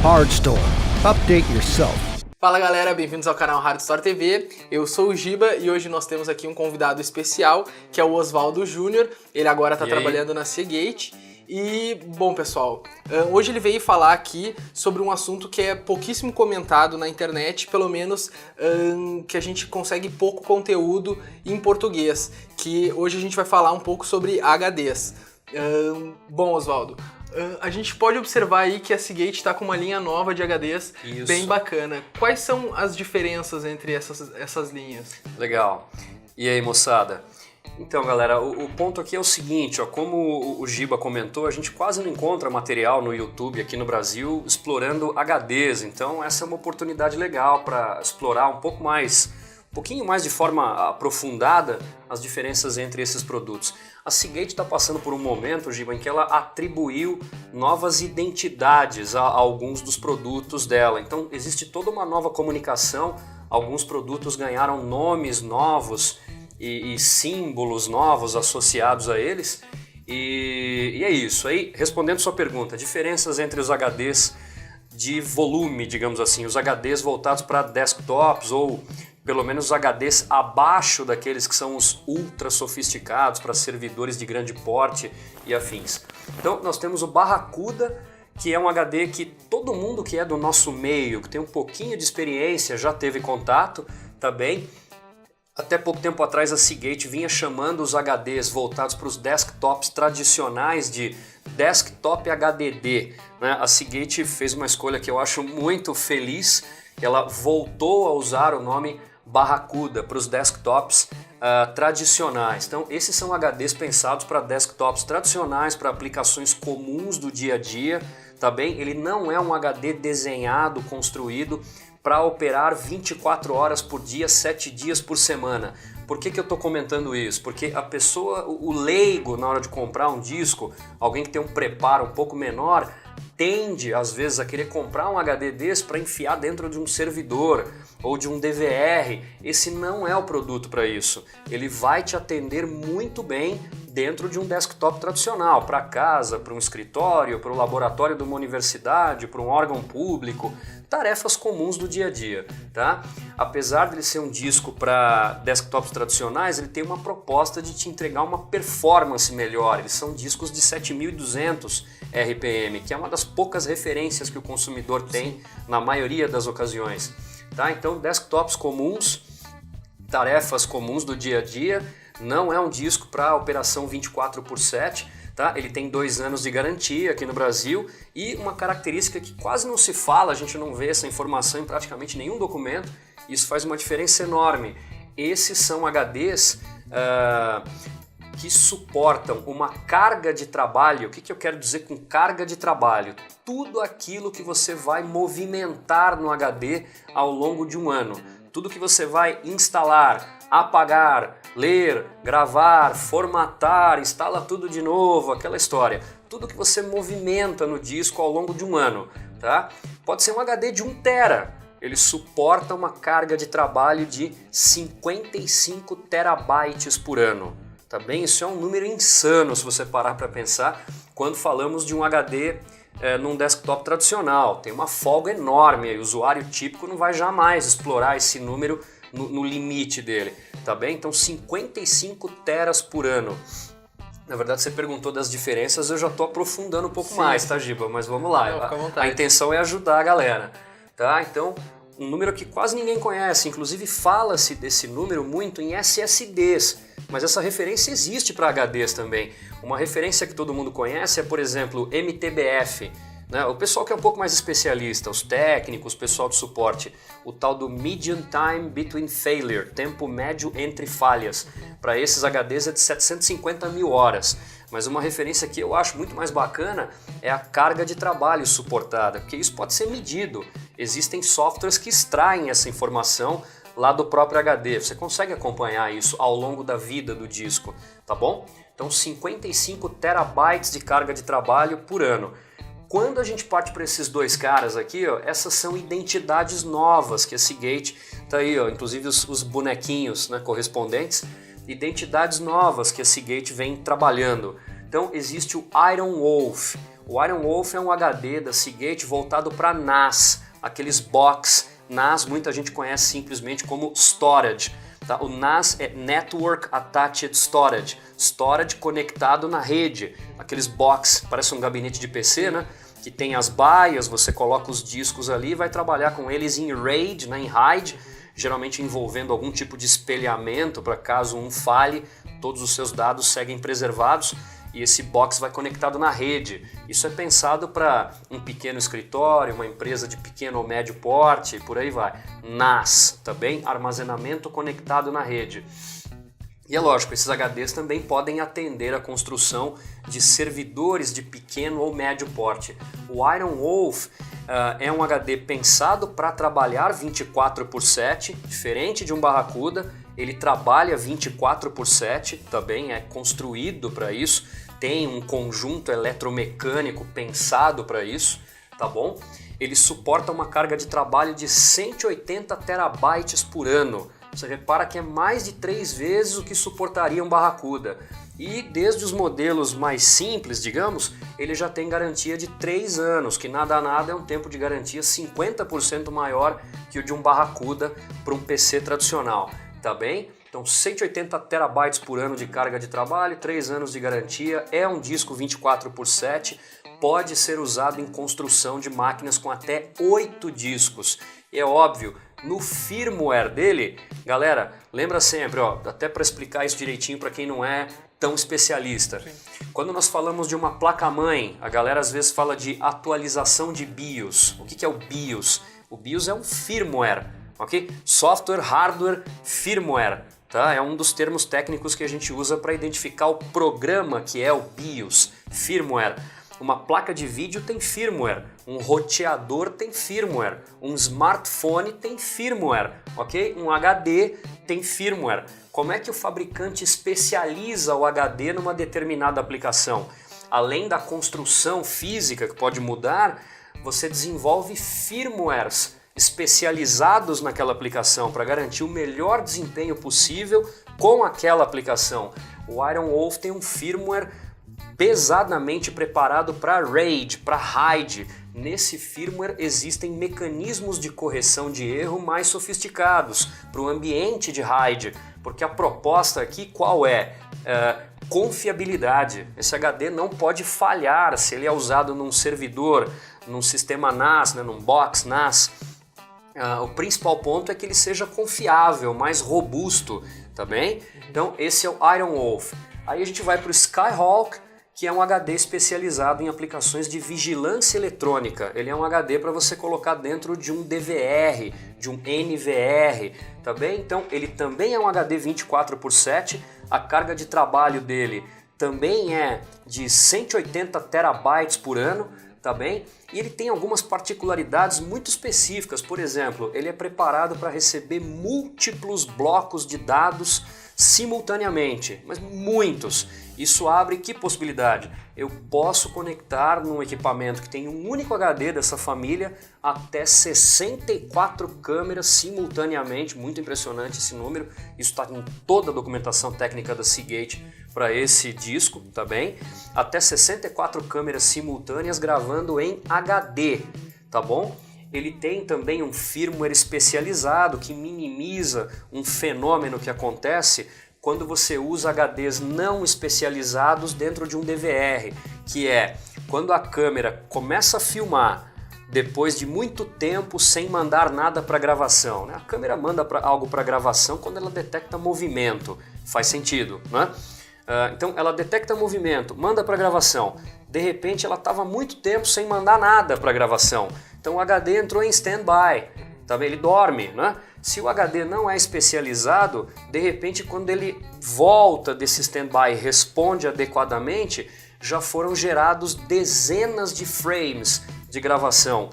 Hardstore. Update yourself. Fala galera, bem-vindos ao canal Hardstore TV. Eu sou o Giba e hoje nós temos aqui um convidado especial, que é o Oswaldo Júnior. Ele agora está trabalhando na Seagate. E, bom pessoal, hoje ele veio falar aqui sobre um assunto que é pouquíssimo comentado na internet, pelo menos que a gente consegue pouco conteúdo em português, que hoje a gente vai falar um pouco sobre HDs. Bom, Oswaldo, a gente pode observar aí que a Seagate está com uma linha nova de HDs bem bacana. Quais são as diferenças entre essas linhas? Legal. E aí, moçada? Então, galera, o ponto aqui é o seguinte, ó, como o Giba comentou, a gente quase não encontra material no YouTube aqui no Brasil explorando HDs, então essa é uma oportunidade legal para explorar um pouquinho mais de forma aprofundada as diferenças entre esses produtos. A Seagate está passando por um momento, Giba, em que ela atribuiu novas identidades a alguns dos produtos dela, então existe toda uma nova comunicação, alguns produtos ganharam nomes novos, e símbolos novos associados a eles, e é isso. Aí, respondendo sua pergunta, diferenças entre os HDs de volume, digamos assim, os HDs voltados para desktops ou pelo menos os HDs abaixo daqueles que são os ultra sofisticados para servidores de grande porte e afins. Então nós temos o Barracuda, que é um HD que todo mundo que é do nosso meio, que tem um pouquinho de experiência, já teve contato, tá bem? Até pouco tempo atrás a Seagate vinha chamando os HDs voltados para os desktops tradicionais de Desktop HDD. Né? A Seagate fez uma escolha que eu acho muito feliz, ela voltou a usar o nome Barracuda para os desktops tradicionais. Então esses são HDs pensados para desktops tradicionais, para aplicações comuns do dia a dia, tá bem? Ele não é um HD desenhado, construído para operar 24 horas por dia, 7 dias por semana. Por que eu estou comentando isso? Porque a pessoa, o leigo na hora de comprar um disco, alguém que tem um preparo um pouco menor, tende às vezes a querer comprar um HD desse para enfiar dentro de um servidor ou de um DVR. Esse não é o produto para isso. Ele vai te atender muito bem dentro de um desktop tradicional, para casa, para um escritório, para o laboratório de uma universidade, para um órgão público, tarefas comuns do dia a dia, tá? Apesar de ele ser um disco para desktops tradicionais, ele tem uma proposta de te entregar uma performance melhor. Eles são discos de 7.200 RPM, que é uma das poucas referências que o consumidor tem na maioria das ocasiões, tá? Então, desktops comuns, tarefas comuns do dia a dia, não é um disco para operação 24/7, tá? Ele tem 2 anos de garantia aqui no Brasil e uma característica que quase não se fala, a gente não vê essa informação em praticamente nenhum documento, isso faz uma diferença enorme. Esses são HDs que suportam uma carga de trabalho. O que eu quero dizer com carga de trabalho? Tudo aquilo que você vai movimentar no HD ao longo de um ano. Tudo que você vai instalar, apagar, ler, gravar, formatar, instala tudo de novo, aquela história. Tudo que você movimenta no disco ao longo de um ano, tá? Pode ser um HD de 1 tera. Ele suporta uma carga de trabalho de 55 terabytes por ano. Tá bem? Isso é um número insano se você parar para pensar quando falamos de um HD num desktop tradicional. Tem uma folga enorme, o usuário típico não vai jamais explorar esse número no limite dele, tá bem? Então 55 teras por ano. Na verdade você perguntou das diferenças, eu já estou aprofundando um pouco mais, tá, Giba? Mas vamos lá, não, fica à vontade. A intenção é ajudar a galera, tá? Então um número que quase ninguém conhece, inclusive fala-se desse número muito em SSDs, mas essa referência existe para HDs também. Uma referência que todo mundo conhece é, por exemplo, MTBF, né? O pessoal que é um pouco mais especialista, os técnicos, o pessoal de suporte, o tal do Median Time Between Failure, tempo médio entre falhas. Para esses HDs é de 750 mil horas. Mas uma referência que eu acho muito mais bacana é a carga de trabalho suportada, porque isso pode ser medido. Existem softwares que extraem essa informação lá do próprio HD. Você consegue acompanhar isso ao longo da vida do disco, tá bom? Então 55 terabytes de carga de trabalho por ano. Quando a gente parte para esses dois caras aqui, ó, essas são identidades novas que a Seagate tá aí, ó, inclusive os bonequinhos, né, correspondentes, identidades novas que a Seagate vem trabalhando. Então existe o Iron Wolf. O Iron Wolf é um HD da Seagate voltado para NAS, aqueles box. NAS muita gente conhece simplesmente como storage. Tá? O NAS é Network Attached Storage, storage conectado na rede, aqueles box, parece um gabinete de PC, né? Que tem as baias, você coloca os discos ali e vai trabalhar com eles em RAID, né? Em RAID, geralmente envolvendo algum tipo de espelhamento para caso um falhe, todos os seus dados seguem preservados e esse box vai conectado na rede. Isso é pensado para um pequeno escritório, uma empresa de pequeno ou médio porte, e por aí vai. NAS, tá bem? Armazenamento conectado na rede. E é lógico, esses HDs também podem atender a construção de servidores de pequeno ou médio porte. O Iron Wolf é um HD pensado para trabalhar 24/7, diferente de um Barracuda. Ele trabalha 24/7, também é construído para isso, tem um conjunto eletromecânico pensado para isso, tá bom? Ele suporta uma carga de trabalho de 180 terabytes por ano. Você repara que é mais de 3 vezes o que suportaria um Barracuda. E desde os modelos mais simples, digamos, ele já tem garantia de 3 anos, que nada a nada é um tempo de garantia 50% maior que o de um Barracuda para um PC tradicional. Tá bem? Então 180 terabytes por ano de carga de trabalho, 3 anos de garantia, é um disco 24/7, pode ser usado em construção de máquinas com até 8 discos. E é óbvio, no firmware dele, galera, lembra sempre, ó, até para explicar isso direitinho para quem não é tão especialista. Sim. Quando nós falamos de uma placa-mãe, a galera às vezes fala de atualização de BIOS. O que é o BIOS? O BIOS é um firmware. Ok? Software, hardware, firmware, tá? É um dos termos técnicos que a gente usa para identificar o programa que é o BIOS, firmware. Uma placa de vídeo tem firmware, um roteador tem firmware, um smartphone tem firmware, ok? Um HD tem firmware. Como é que o fabricante especializa o HD numa determinada aplicação? Além da construção física que pode mudar, você desenvolve firmwares especializados naquela aplicação para garantir o melhor desempenho possível com aquela aplicação. O Iron Wolf tem um firmware pesadamente preparado para RAID, para RAID. Nesse firmware existem mecanismos de correção de erro mais sofisticados para o ambiente de RAID, porque a proposta aqui qual é? Confiabilidade. Esse HD não pode falhar se ele é usado num servidor, num sistema NAS, né, num box NAS. O principal ponto é que ele seja confiável, mais robusto, tá bem? Então esse é o Iron Wolf. Aí a gente vai para o Skyhawk, que é um HD especializado em aplicações de vigilância eletrônica. Ele é um HD para você colocar dentro de um DVR, de um NVR, tá bem? Então ele também é um HD 24/7, a carga de trabalho dele também é de 180 terabytes por ano, tá bem? E ele tem algumas particularidades muito específicas. Por exemplo, ele é preparado para receber múltiplos blocos de dados simultaneamente, mas muitos. Isso abre que possibilidade? Eu posso conectar num equipamento que tem um único HD dessa família até 64 câmeras simultaneamente, muito impressionante esse número. Isso está em toda a documentação técnica da Seagate para esse disco, tá bem? Até 64 câmeras simultâneas gravando em HD, tá bom? Ele tem também um firmware especializado que minimiza um fenômeno que acontece quando você usa HDs não especializados dentro de um DVR, que é quando a câmera começa a filmar depois de muito tempo sem mandar nada para gravação, né? A câmera manda algo para gravação quando ela detecta movimento, faz sentido, né? Então ela detecta movimento, manda para gravação, de repente ela estava muito tempo sem mandar nada para gravação, então o HD entrou em stand-by, também ele dorme, né? Se o HD não é especializado, de repente quando ele volta desse stand-by e responde adequadamente, já foram gerados dezenas de frames de gravação.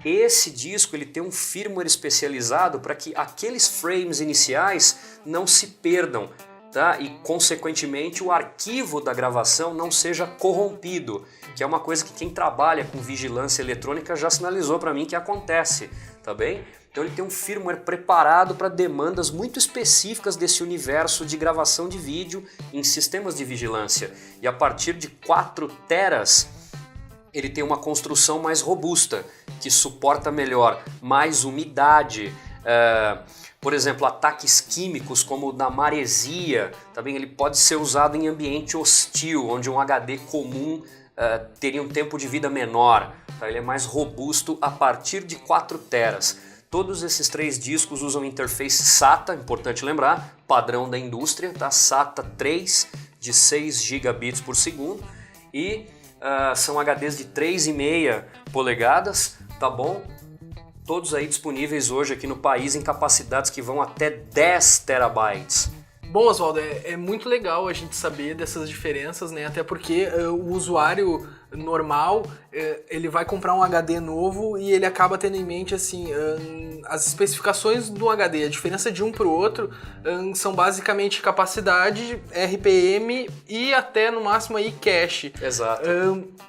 Esse disco ele tem um firmware especializado para que aqueles frames iniciais não se perdam, tá? E consequentemente o arquivo da gravação não seja corrompido, que é uma coisa que quem trabalha com vigilância eletrônica já sinalizou para mim que acontece, tá bem? Então ele tem um firmware preparado para demandas muito específicas desse universo de gravação de vídeo em sistemas de vigilância. E a partir de 4 teras, ele tem uma construção mais robusta, que suporta melhor mais umidade, por exemplo, ataques químicos como o da maresia, também ele pode ser usado em ambiente hostil, onde um HD comum teria um tempo de vida menor. Tá? Ele é mais robusto a partir de 4 teras. Todos esses 3 discos usam interface SATA, importante lembrar, padrão da indústria, tá? SATA 3 de 6 gigabits por segundo e são HDs de 3,5 polegadas, tá bom? Todos aí disponíveis hoje aqui no país em capacidades que vão até 10 terabytes. Bom, Oswaldo, é muito legal a gente saber dessas diferenças, né? Até porque o usuário normal, ele vai comprar um HD novo e ele acaba tendo em mente, assim, as especificações do HD, a diferença de um para o outro são basicamente capacidade, RPM e até no máximo aí cache. Exato.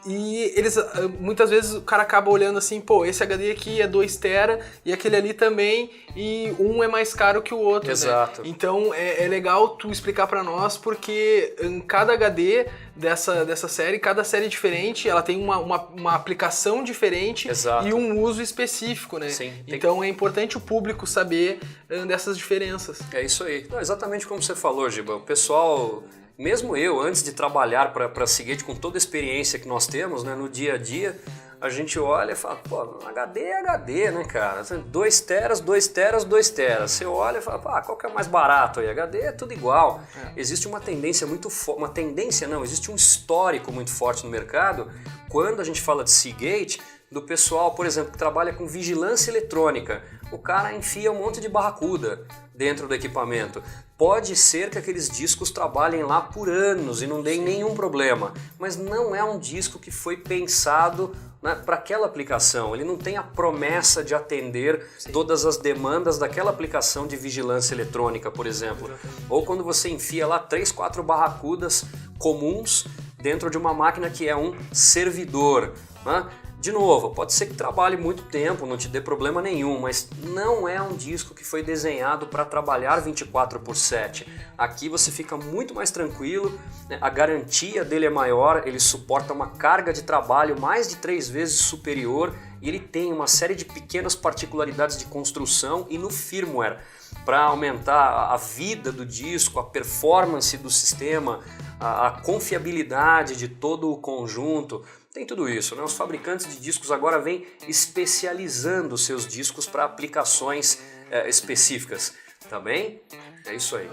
E eles, muitas vezes o cara acaba olhando assim, pô, esse HD aqui é 2 tera e aquele ali também, e um é mais caro que o outro. Exato. Né? Então é legal tu explicar para nós, porque em cada HD dessa série, cada série diferente, ela tem uma aplicação diferente. Exato. E um uso específico, né? Sim, então é importante o público saber dessas diferenças. É isso aí. Não, exatamente como você falou, Giba. O pessoal, mesmo eu, antes de trabalhar para a Seagate, com toda a experiência que nós temos, né, no dia a dia, a gente olha e fala, pô, HD é HD, né, cara? 2 teras, 2 teras, 2 teras. Você olha e fala, pá, qual que é mais barato aí? HD é tudo igual. Existe uma tendência muito forte, uma tendência não, existe um histórico muito forte no mercado, quando a gente fala de Seagate, do pessoal, por exemplo, que trabalha com vigilância eletrônica. O cara enfia um monte de barracuda dentro do equipamento. Pode ser que aqueles discos trabalhem lá por anos e não deem nenhum problema, mas não é um disco que foi pensado, né, para aquela aplicação. Ele não tem a promessa de atender todas as demandas daquela aplicação de vigilância eletrônica, por exemplo. Ou quando você enfia lá 3, 4 barracudas comuns dentro de uma máquina que é um servidor, né? De novo, pode ser que trabalhe muito tempo, não te dê problema nenhum, mas não é um disco que foi desenhado para trabalhar 24/7. Aqui você fica muito mais tranquilo, né? A garantia dele é maior, ele suporta uma carga de trabalho mais de 3 vezes superior e ele tem uma série de pequenas particularidades de construção e no firmware para aumentar a vida do disco, a performance do sistema, a confiabilidade de todo o conjunto. Tem tudo isso, né? Os fabricantes de discos agora vêm especializando seus discos para aplicações específicas. Tá bem? É isso aí.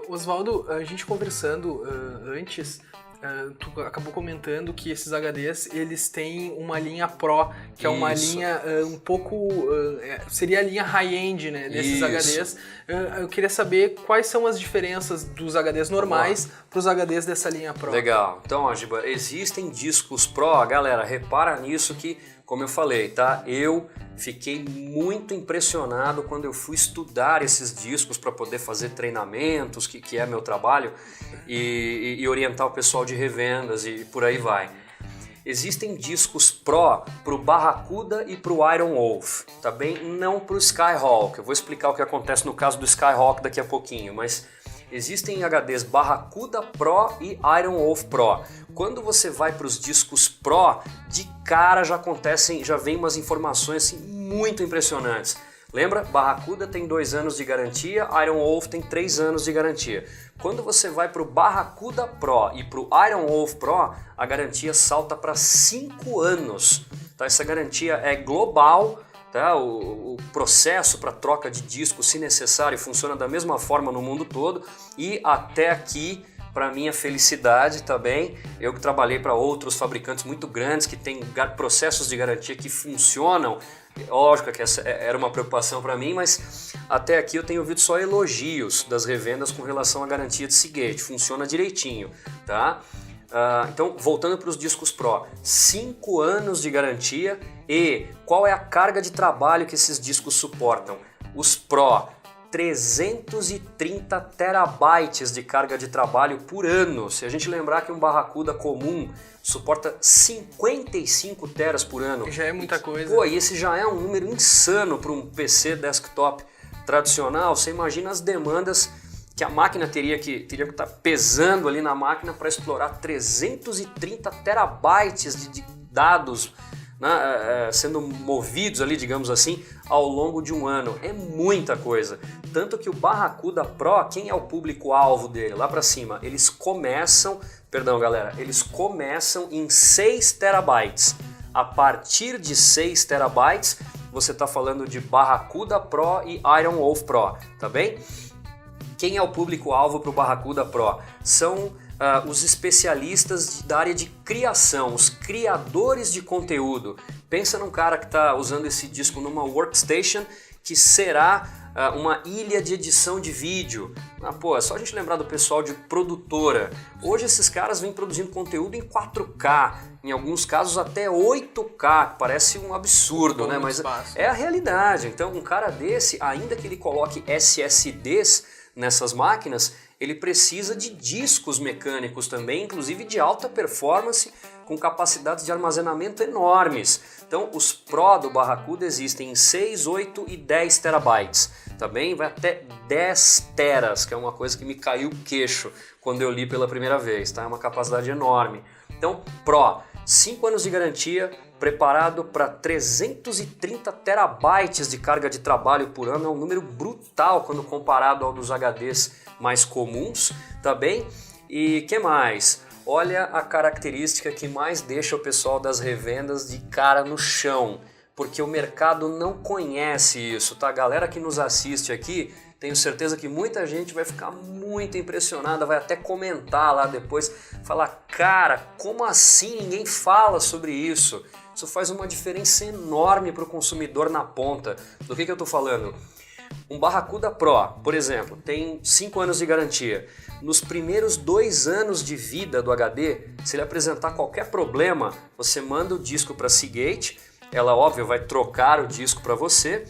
Oswaldo, a gente conversando antes, tu acabou comentando que esses HDs, eles têm uma linha Pro, que é uma linha um pouco... seria a linha high-end, né, desses HDs. Eu queria saber quais são as diferenças dos HDs normais para os HDs dessa linha Pro. Legal. Então, Giba, existem discos Pro, galera, repara nisso que, como eu falei, tá? Eu fiquei muito impressionado quando eu fui estudar esses discos para poder fazer treinamentos, que é meu trabalho, e orientar o pessoal de revendas e por aí vai. Existem discos Pro para o Barracuda e para o Iron Wolf, tá bem? Não para o Skyhawk. Eu vou explicar o que acontece no caso do Skyhawk daqui a pouquinho, mas existem HDs Barracuda Pro e Iron Wolf Pro. Quando você vai para os discos Pro, de cara já vem umas informações assim, muito impressionantes. Lembra? Barracuda tem 2 anos de garantia, Iron Wolf tem 3 anos de garantia. Quando você vai para o Barracuda Pro e para o Iron Wolf Pro, a garantia salta para 5 anos. Tá? Essa garantia é global. Tá? O processo para troca de disco, se necessário, funciona da mesma forma no mundo todo. E até aqui, para minha felicidade também, eu que trabalhei para outros fabricantes muito grandes que têm processos de garantia que funcionam. Lógico que essa era uma preocupação para mim, mas até aqui eu tenho ouvido só elogios das revendas com relação à garantia de Seagate. Funciona direitinho, tá? Então, voltando para os discos Pro, 5 anos de garantia. E qual é a carga de trabalho que esses discos suportam? Os Pro, 330 terabytes de carga de trabalho por ano. Se a gente lembrar que um Barracuda comum suporta 55 teras por ano. Já é muita coisa. Pô, e esse já é um número insano para um PC desktop tradicional. Você imagina as demandas que a máquina teria que estar pesando ali na máquina para explorar 330 terabytes dados, né, sendo movidos ali, digamos assim, ao longo de um ano. É muita coisa. Tanto que o Barracuda Pro, quem é o público-alvo dele? Lá para cima, eles começam em 6 terabytes. A partir de 6 terabytes, você está falando de Barracuda Pro e Iron Wolf Pro, tá bem? Quem é o público-alvo para o Barracuda Pro? São os especialistas da área de criação, os criadores de conteúdo. Pensa num cara que está usando esse disco numa workstation que será uma ilha de edição de vídeo. É só a gente lembrar do pessoal de produtora. Hoje esses caras vêm produzindo conteúdo em 4K, em alguns casos até 8K, que parece um absurdo, né? Mas é a realidade. Então um cara desse, ainda que ele coloque SSDs nessas máquinas, ele precisa de discos mecânicos também, inclusive de alta performance, com capacidades de armazenamento enormes. Então os Pro do Barracuda existem em 6, 8 e 10 terabytes. Também vai até 10 teras, que é uma coisa que me caiu o queixo quando eu li pela primeira vez, tá? É uma capacidade enorme. Então Pro, 5 anos de garantia, preparado para 330 terabytes de carga de trabalho por ano, é um número brutal quando comparado ao dos HDs mais comuns, tá bem? E que mais? Olha a característica que mais deixa o pessoal das revendas de cara no chão, porque o mercado não conhece isso, tá? A galera que nos assiste aqui, tenho certeza que muita gente vai ficar muito impressionada, vai até comentar lá depois, falar, cara, como assim ninguém fala sobre isso? Isso faz uma diferença enorme para o consumidor na ponta. Do que eu estou falando? Um Barracuda Pro, por exemplo, tem 5 anos de garantia. Nos primeiros 2 anos de vida do HD, se ele apresentar qualquer problema, você manda o disco para a Seagate, ela, óbvio, vai trocar o disco para você,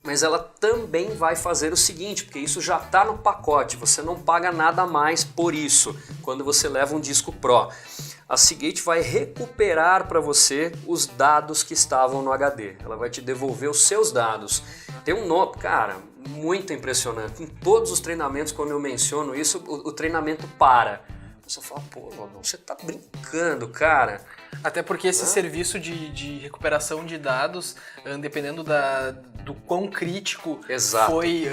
mas ela também vai fazer o seguinte, porque isso já está no pacote, você não paga nada mais por isso quando você leva um disco Pro. A Seagate vai recuperar para você os dados que estavam no HD, ela vai te devolver os seus dados. Tem um nome, cara, muito impressionante. Em todos os treinamentos, quando eu menciono isso, o treinamento para. Você fala, pô, Lobão, você tá brincando, cara. Até porque esse serviço de recuperação de dados, dependendo do quão crítico foi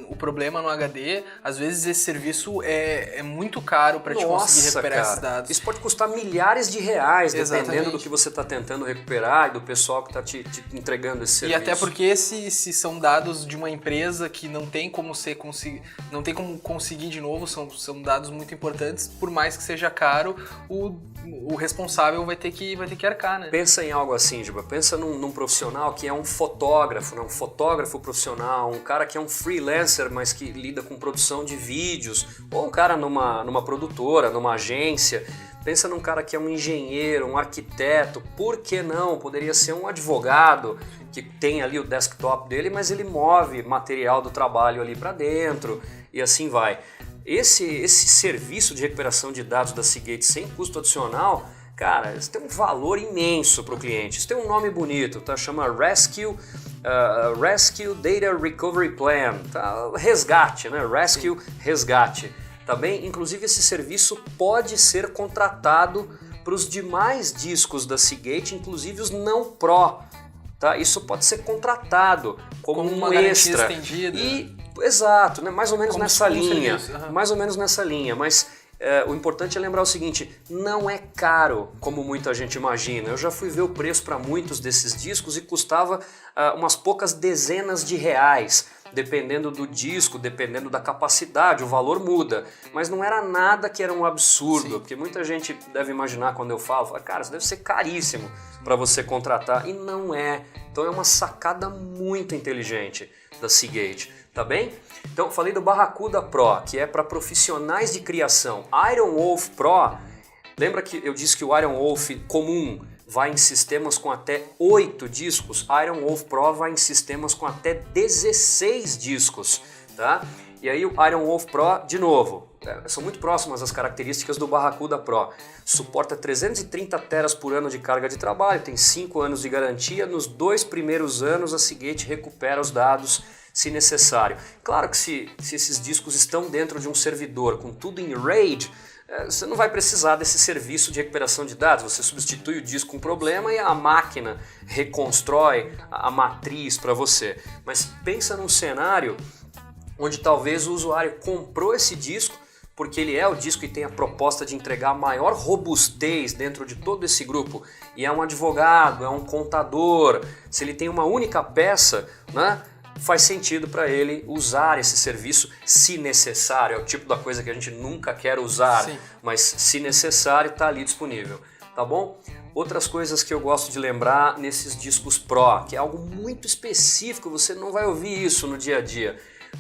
o problema no HD, às vezes esse serviço é muito caro para te conseguir recuperar esses dados. Isso pode custar milhares de reais, dependendo do que você está tentando recuperar e do pessoal que está te entregando esse serviço. E até porque se são dados de uma empresa que não tem como conseguir de novo, são dados muito importantes, por mais que seja caro, o responsável vai ter que arcar, né? Pensa em algo assim, Giba. Pensa num profissional que é um fotógrafo, né? Um fotógrafo profissional, um cara que é um freelancer, mas que lida com produção de vídeos, ou um cara numa produtora, numa agência. Pensa num cara que é um engenheiro, um arquiteto, por que não? Poderia ser um advogado que tem ali o desktop dele, mas ele move material do trabalho ali para dentro e assim vai. Esse serviço de recuperação de dados da Seagate sem custo adicional, cara, isso tem um valor imenso para o cliente. Isso tem um nome bonito, tá? Chama Rescue Data Recovery Plan, tá? Resgate, né? Rescue, resgate. Tá bem? Inclusive esse serviço pode ser contratado para os demais discos da Seagate, inclusive os não Pro. Tá? Isso pode ser contratado como uma um extra. Estendida. Exato, né? Mais ou menos nessa linha. Serviço, mais ou menos nessa linha, mas o importante é lembrar o seguinte, não é caro como muita gente imagina. Eu já fui ver o preço para muitos desses discos e custava umas poucas dezenas de reais. Dependendo do disco, dependendo da capacidade, o valor muda. Mas não era nada que era um absurdo, Sim. porque muita gente deve imaginar quando eu falo, cara, isso deve ser caríssimo para você contratar, e não é. Então é uma sacada muito inteligente da Seagate, tá bem? Então falei do Barracuda Pro, que é para profissionais de criação. Iron Wolf Pro, lembra que eu disse que o Iron Wolf comum vai em sistemas com até 8 discos, Iron Wolf Pro vai em sistemas com até 16 discos, tá? E aí o Iron Wolf Pro, de novo, são muito próximas as características do Barracuda Pro. Suporta 330 teras por ano de carga de trabalho, tem 5 anos de garantia, nos 2 primeiros anos a Seagate recupera os dados se necessário. Claro que se esses discos estão dentro de um servidor com tudo em RAID, você não vai precisar desse serviço de recuperação de dados. Você substitui o disco com problema e a máquina reconstrói a matriz para você. Mas pensa num cenário onde talvez o usuário comprou esse disco porque ele é o disco que tem a proposta de entregar maior robustez dentro de todo esse grupo, e é um advogado, é um contador. Se ele tem uma única peça, né, faz sentido para ele usar esse serviço se necessário. É o tipo da coisa que a gente nunca quer usar, sim, mas se necessário está ali disponível, tá bom? Outras coisas que eu gosto de lembrar nesses discos Pro, que é algo muito específico, você não vai ouvir isso no dia a dia.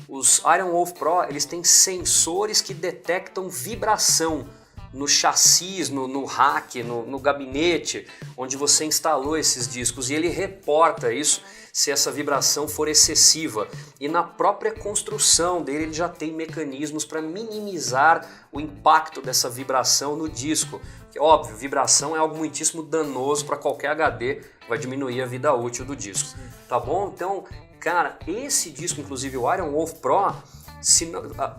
Os Iron Wolf Pro, eles têm sensores que detectam vibração no chassi, no rack, no gabinete onde você instalou esses discos, e ele reporta isso se essa vibração for excessiva. E na própria construção dele ele já tem mecanismos para minimizar o impacto dessa vibração no disco. Que, óbvio, vibração é algo muitíssimo danoso para qualquer HD, vai diminuir a vida útil do disco, tá bom? Então, cara, esse disco, inclusive o Iron Wolf Pro,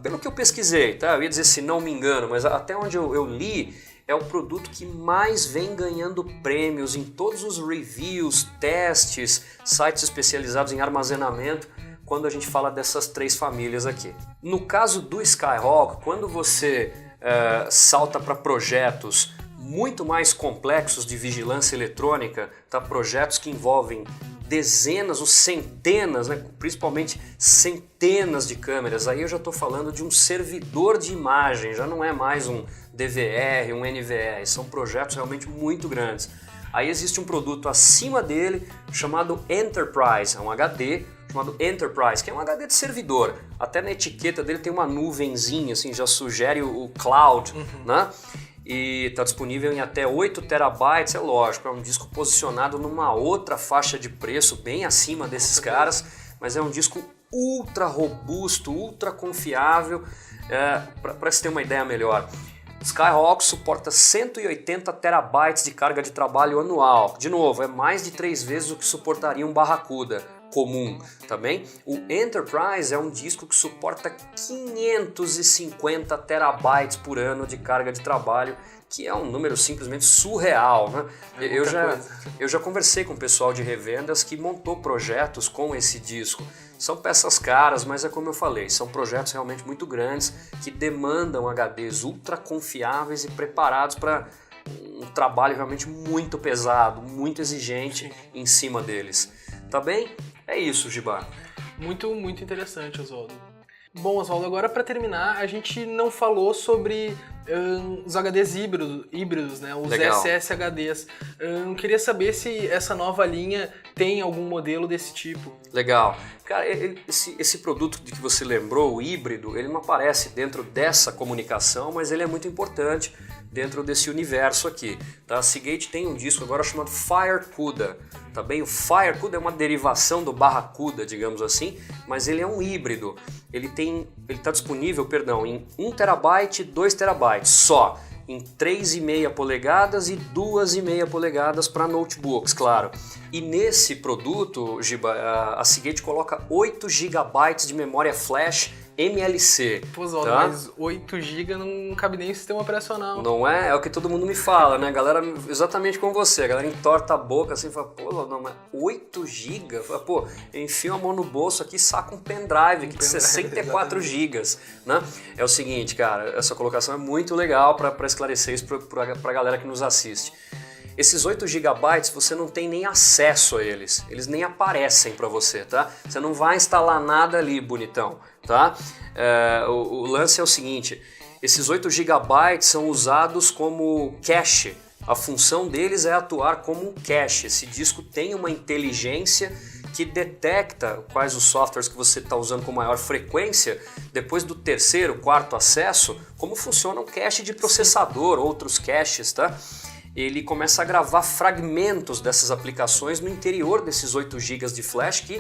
pelo que eu pesquisei, tá? Eu ia dizer se não me engano, mas até onde eu li, é o produto que mais vem ganhando prêmios em todos os reviews, testes, sites especializados em armazenamento, quando a gente fala dessas três famílias aqui. No caso do Skyhawk, quando você salta para projetos muito mais complexos de vigilância eletrônica, tá? Projetos que envolvem dezenas ou centenas, né? Principalmente centenas de câmeras, aí eu já estou falando de um servidor de imagem, já não é mais um DVR, um NVR, são projetos realmente muito grandes. Aí existe um produto acima dele chamado Enterprise, é um HD chamado Enterprise, que é um HD de servidor. Até na etiqueta dele tem uma nuvenzinha, assim, já sugere o cloud, né? E está disponível em até 8 terabytes, é lógico, é um disco posicionado numa outra faixa de preço, bem acima desses caras, mas é um disco ultra robusto, ultra confiável. Para você ter uma ideia melhor, Skyhawk suporta 180 terabytes de carga de trabalho anual. De novo, é mais de 3 vezes o que suportaria um Barracuda comum, tá bem? O Enterprise é um disco que suporta 550 terabytes por ano de carga de trabalho, que é um número simplesmente surreal, né? Eu já conversei com o pessoal de revendas que montou projetos com esse disco. São peças caras, mas é como eu falei, são projetos realmente muito grandes que demandam HDs ultra confiáveis e preparados para um trabalho realmente muito pesado, muito exigente em cima deles. Tá bem? É isso, Giba. Muito, muito interessante, Oswaldo. Bom, Oswaldo, agora para terminar, a gente não falou sobre os HDs híbridos, né? Os Legal. SSHDs. Queria saber se essa nova linha tem algum modelo desse tipo. Legal. Cara, esse produto de que você lembrou, o híbrido, ele não aparece dentro dessa comunicação, mas ele é muito importante dentro desse universo aqui. Tá? A Seagate tem um disco agora chamado FireCuda. Tá bem? O FireCuda é uma derivação do Barracuda, digamos assim, mas ele é um híbrido. Ele está disponível, em 1 terabyte e 2 terabytes só, em 3,5 polegadas e 2,5 polegadas para notebooks, claro. E nesse produto, Giba, a Seagate coloca 8 GB de memória flash MLC. Pô, Oswaldo, tá? mas 8 GB não cabe nem em sistema operacional. Não é? É o que todo mundo me fala, né? A galera, exatamente como você, a galera entorta a boca assim e fala, pô, não, mas 8 GB? Fala, pô, enfia a mão no bolso aqui e saca um pendrive aqui de 64 GB, né? É o seguinte, cara, essa colocação é muito legal para esclarecer isso pra galera que nos assiste. Esses 8 GB você não tem nem acesso a eles nem aparecem para você, tá? Você não vai instalar nada ali, bonitão, tá? O lance é o seguinte, esses 8 GB são usados como cache. A função deles é atuar como um cache. Esse disco tem uma inteligência que detecta quais os softwares que você está usando com maior frequência, depois do terceiro, quarto acesso, como funciona um cache de processador, outros caches, tá? Ele começa a gravar fragmentos dessas aplicações no interior desses 8 GB de flash que,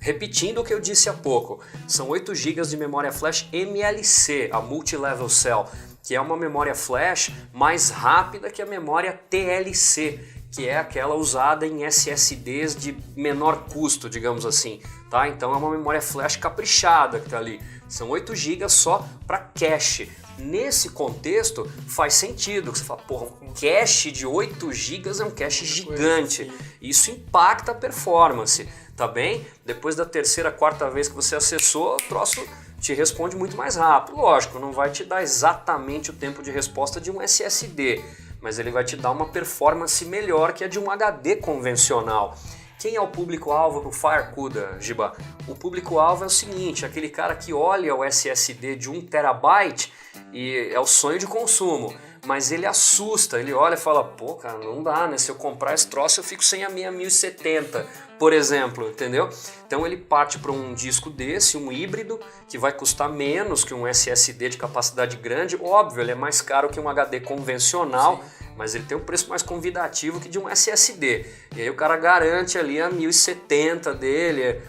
repetindo o que eu disse há pouco, são 8 GB de memória flash MLC, a Multi-Level Cell, que é uma memória flash mais rápida que a memória TLC, que é aquela usada em SSDs de menor custo, digamos assim, tá? Então é uma memória flash caprichada que está ali. São 8 GB só para cache. Nesse contexto, faz sentido. Você fala, porra, um cache de 8 GB é um cache gigante. Isso impacta a performance, tá bem? Depois da terceira, quarta vez que você acessou, o troço te responde muito mais rápido. Lógico, não vai te dar exatamente o tempo de resposta de um SSD, mas ele vai te dar uma performance melhor que a de um HD convencional. Quem é o público-alvo para o FireCuda, Giba? O público-alvo é o seguinte, aquele cara que olha o SSD de 1 TB e é o sonho de consumo, mas ele assusta, ele olha e fala, pô, cara, não dá, né? Se eu comprar esse troço eu fico sem a minha 1070, por exemplo, entendeu? Então ele parte para um disco desse, um híbrido, que vai custar menos que um SSD de capacidade grande, óbvio, ele é mais caro que um HD convencional, sim, mas ele tem um preço mais convidativo que de um SSD. E aí o cara garante ali a 1070 dele,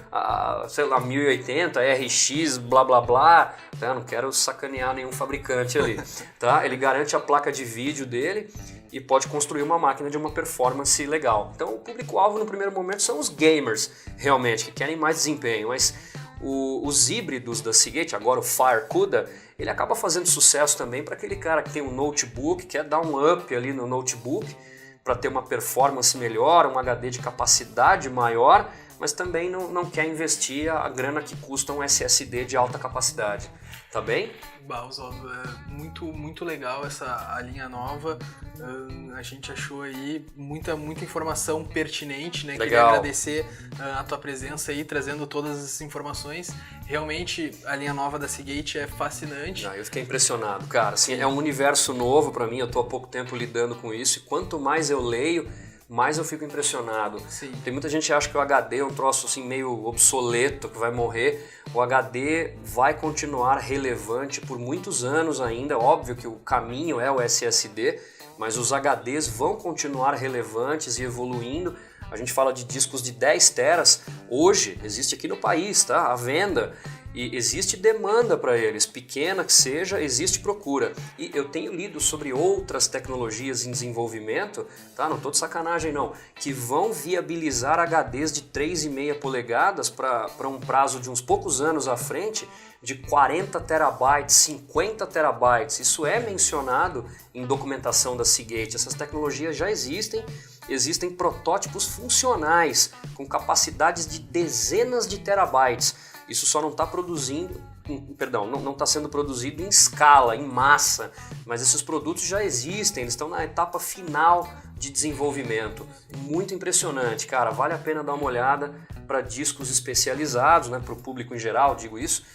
sei lá, 1080, RX, blá blá blá, tá? Não quero sacanear nenhum fabricante ali, tá? Ele garante a placa de vídeo dele e pode construir uma máquina de uma performance legal. Então o público-alvo no primeiro momento são os gamers, realmente, que querem mais desempenho, mas os híbridos da Seagate, agora o FireCuda, ele acaba fazendo sucesso também para aquele cara que tem um notebook, quer dar um up ali no notebook para ter uma performance melhor, um HD de capacidade maior, mas também não quer investir a grana que custa um SSD de alta capacidade. Tá bem? Oswaldo, é muito legal a linha nova. A gente achou aí muita informação pertinente, né? Legal. Queria agradecer a tua presença aí, trazendo todas as informações. Realmente, a linha nova da Seagate é fascinante. Eu fiquei impressionado, cara. Assim, é um universo novo para mim, eu tô há pouco tempo lidando com isso, e quanto mais eu leio, mais eu fico impressionado. Sim. Tem muita gente que acha que o HD é um troço assim meio obsoleto, que vai morrer. O HD vai continuar relevante por muitos anos ainda. Óbvio que o caminho é o SSD, mas os HDs vão continuar relevantes e evoluindo. A gente fala de discos de 10 teras. Hoje existe aqui no país, tá? À venda. E existe demanda para eles, pequena que seja, existe procura. E eu tenho lido sobre outras tecnologias em desenvolvimento, tá? Não estou de sacanagem não, que vão viabilizar HDs de 3,5 polegadas para um prazo de uns poucos anos à frente, de 40 terabytes, 50 terabytes. Isso é mencionado em documentação da Seagate. Essas tecnologias já existem protótipos funcionais com capacidades de dezenas de terabytes. Isso só não está não está sendo produzido em escala, em massa, mas esses produtos já existem, eles estão na etapa final de desenvolvimento. Muito impressionante, cara, vale a pena dar uma olhada para discos especializados, né, para o público em geral, digo isso,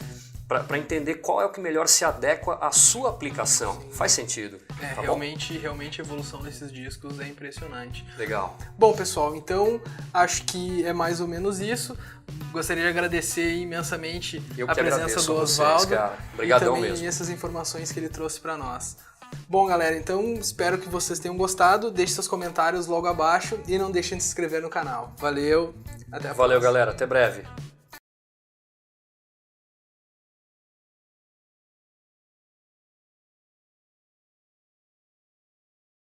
para entender qual é o que melhor se adequa à sua aplicação. Faz sentido. Tá realmente a evolução desses discos é impressionante. Legal. Bom, pessoal, então acho que é mais ou menos isso. Gostaria de agradecer imensamente a presença do Oswaldo e também mesmo essas informações que ele trouxe para nós. Bom, galera, então espero que vocês tenham gostado. Deixe seus comentários logo abaixo e não deixem de se inscrever no canal. Valeu, até a próxima. Valeu, galera, até breve.